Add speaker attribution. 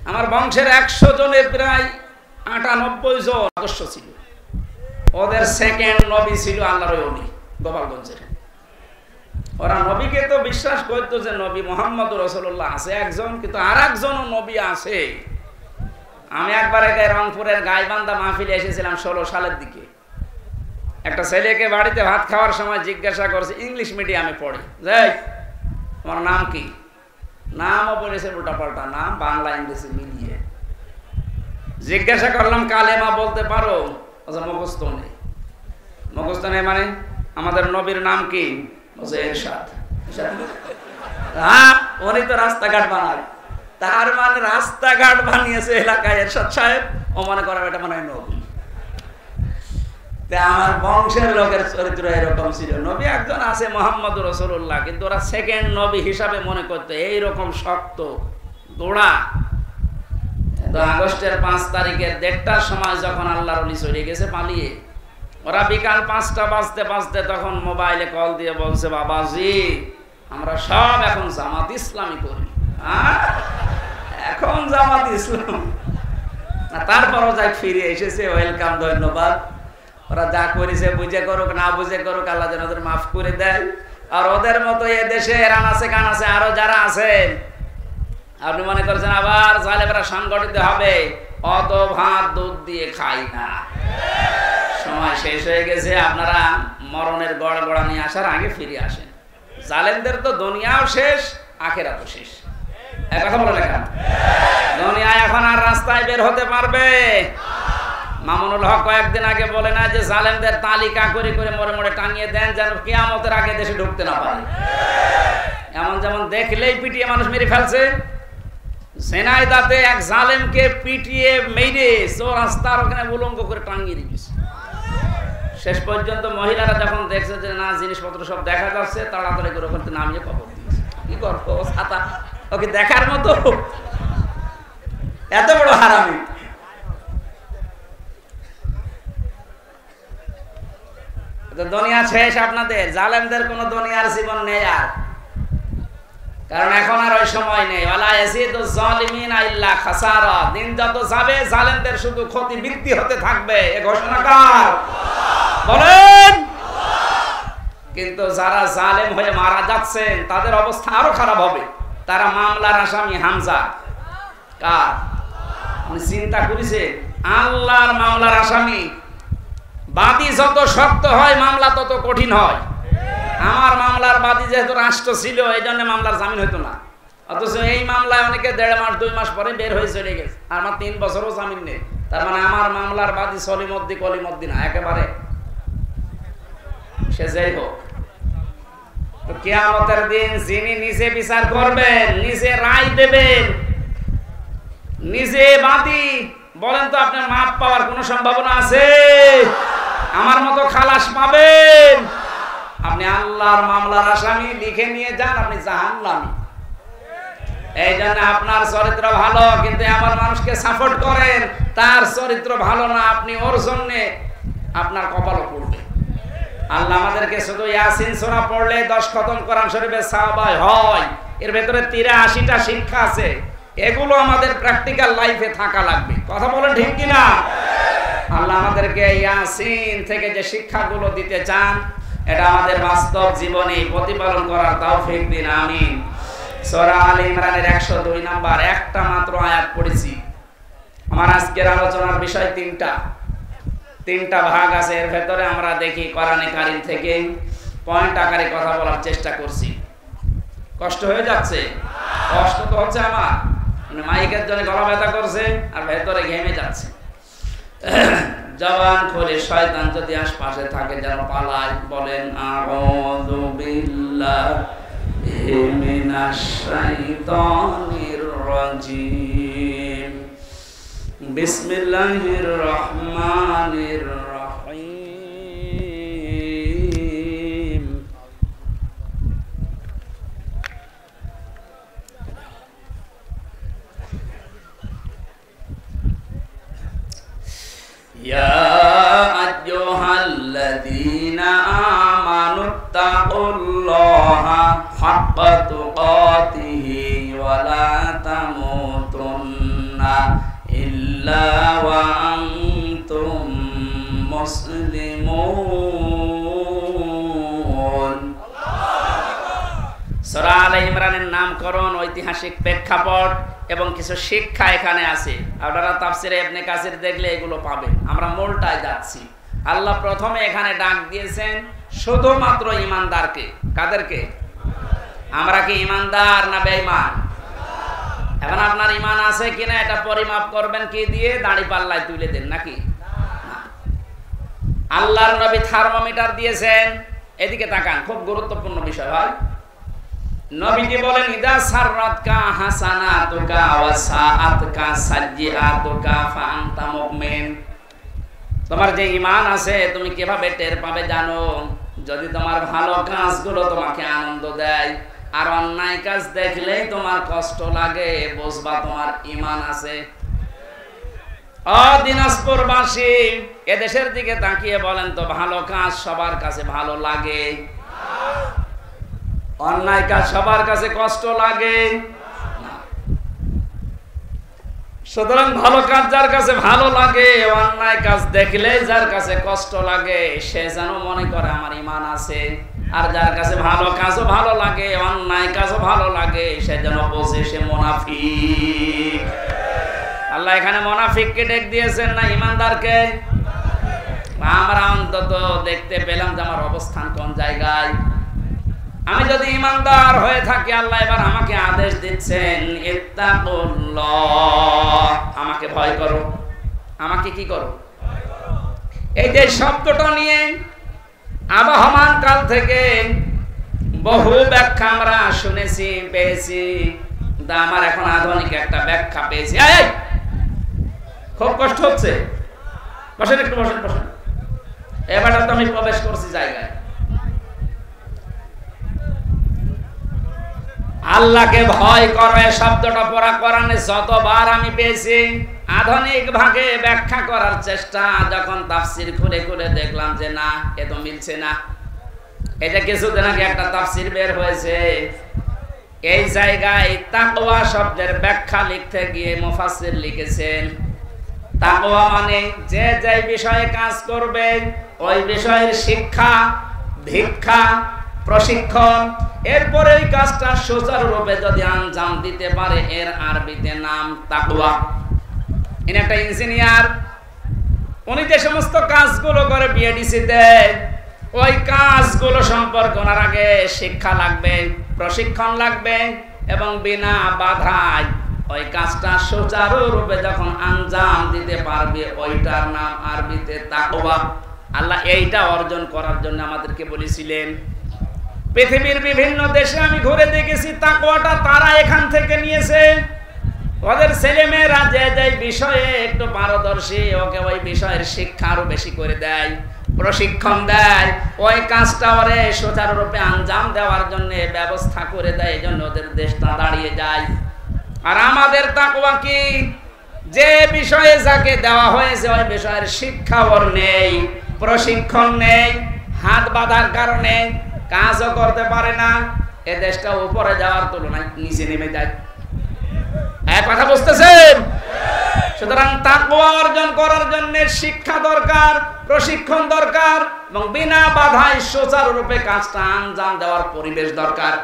Speaker 1: আমার বংশের 100 জনের প্রায় 98 জন আদর্শ ছিল। ওদের সেকেন্ড নবী ছিল আল্লাহর ওলি গোপালগঞ্জের। ওরা নবীকে তো বিশ্বাস করতো যে নবী মুহাম্মদ রাসূলুল্লাহ আছে একজন, কিন্তু আর একজনও নবী আছে। আমি একবার রংপুরের গাইবান্ধা মাহফিলে এসেছিলাম 16 সালের দিকে। একটা ছেলেকে বাড়িতে ভাত খাওয়ার সময় জিজ্ঞাসা করছে, ইংলিশ মিডিয়ামে পড়ে, যাই তোমার নাম কি? নামও বলেছে উল্টাপাল্টা নাম, বাংলা ইংরেজি মিলিয়ে। জিজ্ঞাসা করলাম কালেমা বলতে পারো? মুখস্থ নেই। মুখস্থ নেই মানে আমাদের নবীর নাম কি? বলছে এরশাদ। হ্যাঁ, উনি তো রাস্তাঘাট বানায়। তার মানে রাস্তাঘাট বানিয়েছে এলাকায় এরশাদ সাহেব, ও মনে করে এটা মনে হয় নবী। আমার বংশের লোকের চরিত্র এরকম ছিল। নবী একজন আছে মুহাম্মদ রাসূলুল্লাহ, কিন্তু ওরা সেকেন্ড নবী হিসাবে মনে করতো। এইরকম শক্ত গোড়া। তো আগস্টের 5 তারিখের 1:30টার সময় যখন আল্লাহর ওলি চলে গেছে পালিয়ে, ওরা বিকাল 5টা বাজতে বাজতে তখন মোবাইলে কল দিয়ে বলছে, বাবাজি আমরা সব এখন জামাত ইসলামী করি। এখন জামাত ইসলাম। তারপরও যাই ফিরে এসেছে, ওয়েলকাম, ধন্যবাদ। ওরা যা করেছে বুঝে করুক না বুঝে করুক, আল্লাহ যেন ওদের মাফ করে দেয়। আর ওদের মতো এ দেশে রানাসে কানাসে আরো যারা আছেন, আপনি মনে করছেন আবার জালেমরা সংগঠিত হবে, অত ভাত দুধ দিয়ে খাই না। সময় শেষ হয়ে গেছে, আপনারা মরণের গড়গড়া নিয়ে আসার আগে ফিরে আসেন। জালেমদের তো দুনিয়াও শেষ, আখিরাতও শেষ। এক কথা বলে লেখা, দুনিয়ায় এখন আর রাস্তায় বের হতে পারবে? মামুনুল হক কয়েকদিন আগে বলে না যে জালেমদের তালিকা করে করে মোড়ে মোড়ে টাঙিয়ে দেন, যেন কিয়ামতের আগে দেশে ঢুকতে না পারে। এমন যেমন দেখলেই পিটিয়ে মানুষ মেরে ফেলছে। সেনাইদাতে এক জালেমকে পিটিয়ে মেরে রাস্তার ওখানে উলঙ্গ করে টাঙিয়ে দিয়েছে। শেষ পর্যন্ত মহিলারা যখন দেখছে যে না জিনিসপত্র সব দেখা যাচ্ছে, তাড়াতাড়ি করে ওখানে নামিয়ে কবর দিয়েছে। কি করবো, ছাতা ওকে দেখার মতো? এত বড় হারামি। দুনিয়া শেষ আপনাদের, জালেমদের কোন দুনিয়ার জীবন নেই আর। কারণ এখন আর ওই সময় নেই। ওয়ালা ইয়াসিদু যালিমিনা ইল্লা খাসারা। দিন যত যাবে জালেমদের শুধু ক্ষতি বৃদ্ধি হতে থাকবে। এ ঘোষণা কার? বলেন। কিন্তু যারা জালেম হয়ে মারা যাচ্ছেন তাদের অবস্থা আরো খারাপ হবে। তারা মামলার আসামি হামজা। কার? আপনি চিন্তা করেছেন? আল্লাহর মামলার আসামি। বাদী যত শক্ত হয় মামলা তত কঠিন হয়। আমার মামলার বাদী যেহেতু রাষ্ট্র ছিল, এই জন্য মামলার জামিন হইতো না। অথচ এই মামলায় অনেকে 1.5 মাস 2 মাস পরে বের হয়ে চলে গেছে। আর আমার 3 বছরও জামিন নেই। তার মানে আমার মামলার বাদী সলিমউদ্দিন কলিমউদ্দিন না, একেবারে সে যাই হোক। তো কিয়ামতের দিন যিনি নিজে বিচার করবেন, নিজে রায় দেবেন, নিজে বাদী, বলেন তো আপনার মাপ পাওয়ার কোনো সম্ভাবনা আছে? আমার মতো খালাস পাবেন? আপনি আল্লাহর মামলার আসামি, লিখে নিয়ে যান আপনি জাহান্নামী। এই জন্য আপনার চরিত্র ভালো, কিন্তু এমন মানুষকে সাপোর্ট করেন তার চরিত্র ভালো না, আপনি ওর জন্য আপনার কপালও পড়বে। আল্লাহ আমাদেরকে শুধু ইয়াসিন সূরা পড়লে 10 খতম কোরআন শরীফের সওয়াব হয়। এর ভেতরে 83টা শিক্ষা আছে। এগুলো আমাদের প্র্যাকটিক্যাল লাইফে থাকা লাগবে। কথা বলেন ঠিক কিনা? আল্লাহ আমাদেরকে ইয়াসিন থেকে যে শিক্ষাগুলো দিতে চান, এটা আমাদের বাস্তব জীবনে প্রতিপালন করার তৌফিক দিন, আমিন। সূরা আলে ইমরানের 102 নাম্বার একটা মাত্র আয়াত পড়েছি। আমার আজকের আলোচনার বিষয় তিনটা ভাগ আছে। এর ভেতরে আমরা দেখি কোরআনে কারীম থেকে পয়েন্ট আকারে কথা বলার চেষ্টা করছি। কষ্ট হয়ে যাচ্ছে? কষ্ট তো হচ্ছে আমার, মানে মাইকের জন্য গলা ব্যথা করছে আর ভেতরে ঘেমে যাচ্ছে। জবান খুলে শয়তান যদি আশপাশে থাকে যেন পালায়। বলেন আউযু বিল্লাহি মিনাশ শাইতানির রাজিম। বিসমিল্লাহির রহমানির রহিম। ইয়া আইয়ুহাল্লাযীনা আমানুত্তাকুল্লাহা হাক্কা তুকাতিহি ওয়া লা তামুতুন্না ইল্লা ওয়া আনতুম মুসলিমুন। সূরা আলে ইমরানের নামকরণ, ঐতিহাসিক প্রেক্ষাপট এবং কিছু শিক্ষা এখানে আছে। আপনারা তাফসিরে ইবনে কাসির দেখলে এগুলো পাবেন। আমরা মূলটায় যাচ্ছি। আল্লাহ প্রথমে এখানে ডাক দিয়েছেন শুধুমাত্র ঈমানদারকে। কাদেরকে? আমরা কি ঈমানদার না বেঈমান? এখন আপনার ঈমান আছে কিনা এটা পরিমাপ করবেন কি দিয়ে? দাড়ি পাল্লায় তুলে দেন নাকি? আল্লাহর নবী থার্মোমিটার দিয়েছেন। এদিকে তাকান, খুব গুরুত্বপূর্ণ বিষয় ভাই। নবীজি বলেন ইদা সাররাতকা হাসানাতুকা ওয়া সাআতকা সাজ্জিআতুকা ফা আনতা মুমিন। তোমার যে ঈমান আছে তুমি কিভাবে টের পাবে জানো? যদি তোমার ভালো কাজগুলো তোমাকে আনন্দ দেয় আর অন্যায় কাজ দেখলেই তোমার কষ্ট লাগে, বুঝবা তোমার ঈমান আছে। দিনাজপুরবাসী এদেশের দিকে তাকিয়ে বলেন তো, ভালো কাজ সবার কাছে ভালো লাগে? অন্যায় কাজ সবার কাছে কষ্ট লাগে? সুতরাং ভালো কাজ যার কাছে ভালো লাগে, অন্যায় কাজ দেখলে যার কাছে কষ্ট লাগে, সে যেন মনে করে আমার ঈমান আছে। আর যার কাছে ভালো কাজও ভালো লাগে, অন্যায় কাজও ভালো লাগে, সে যেন বোঝে সে মুনাফিক। আল্লাহ এখানে মুনাফিককে ডেক দিয়েছেন না ঈমানদারকে? আমরা অন্তত দেখতে পেলাম যে আমার অবস্থান কোন জায়গায়। আমি যদি ঈমানদার হয়ে থাকি, আল্লাহ এবার আমাকে আদেশ দিচ্ছেন ইত্তাকুল্লাহ, আমাকে ভয় করো। আমাকে কি করো? এই যে শব্দটা নিয়ে আবহমান কাল থেকে বহু ব্যাখ্যা আমরা শুনেছি, পেয়েছি। আমার এখন আধুনিক একটা ব্যাখ্যা পেয়েছি। খুব কষ্ট হচ্ছে, বসেন একটু, বসেন বসেন। এবার তো আমি প্রবেশ করছি জায়গায়। আল্লাহকে ভয় করো এই শব্দটা পড়া কোরআনে যতবার আমি পেয়েছি, আধুনিক ভাগে ব্যাখ্যা করার চেষ্টা, যখন তাফসির খুলে খুলে দেখলাম যে না, এ তো মিলছে না। এটা কিছুদিন আগে একটা তাফসির বের হয়েছে, এই জায়গায় তাকওয়া শব্দের ব্যাখ্যা লিখতে গিয়ে মুফাসসির লিখেছেন তাকওয়া মানে যে যে বিষয়ে কাজ করবে ওই বিষয়ের শিক্ষা, দীক্ষা, প্রশিক্ষণ, এরপরে ওই কাজটা সুচারুরূপে যদি আঞ্জাম দিতে পারে, এর আরবিতে নাম তাকওয়া। ইনি একটা ইঞ্জিনিয়ার, উনি যে সমস্ত কাজগুলো করে বিএডিসিতে, ওই কাজগুলো সম্পর্কে ওনার আগে শিক্ষা লাগবে, প্রশিক্ষণ লাগবে, এবং বিনা বাধায় ওই কাজটা সুচারুরূপে যখন আঞ্জাম দিতে পারবে, ওইটার নাম আরবিতে তাকওয়া। আল্লাহ এইটা অর্জন করার জন্য আমাদেরকে বলেছিলেন। পৃথিবীর বিভিন্ন দেশে আমি ঘুরে দেখেছি, তাকওয়াটা তারা এখান থেকে নিয়েছে। ওদের ছেলেমেয়েরা যে যে বিষয়ে একটু পারদর্শী, ওকে ওই বিষয়ের শিক্ষা আরো বেশি করে দেয়, প্রশিক্ষণ দেয়, ওই কাজটা ওরে সুচারুরূপে আঞ্জাম দেওয়ার জন্য ব্যবস্থা করে দেয়। এই জন্য ওদের দেশটা দাঁড়িয়ে যায়। আর আমাদের তাকওয়া কি? যে বিষয়ে যাকে দেওয়া হয়েছে ওই বিষয়ের শিক্ষা ওর নেই, প্রশিক্ষণ নেই, হাত বাঁধার কারণে কাজও করতে পারে না, এ দেশটা উপরে যাওয়ার তুলনায় নিচে নেমে যায়। এক কথা বুঝতেছেন? সুতরাং তাকওয়া অর্জন করার জন্য শিক্ষা দরকার, প্রশিক্ষণ দরকার, এবং বিনা বাধায় সুচারুরূপে কাজটা আঞ্জাম দেওয়ার পরিবেশ দরকার।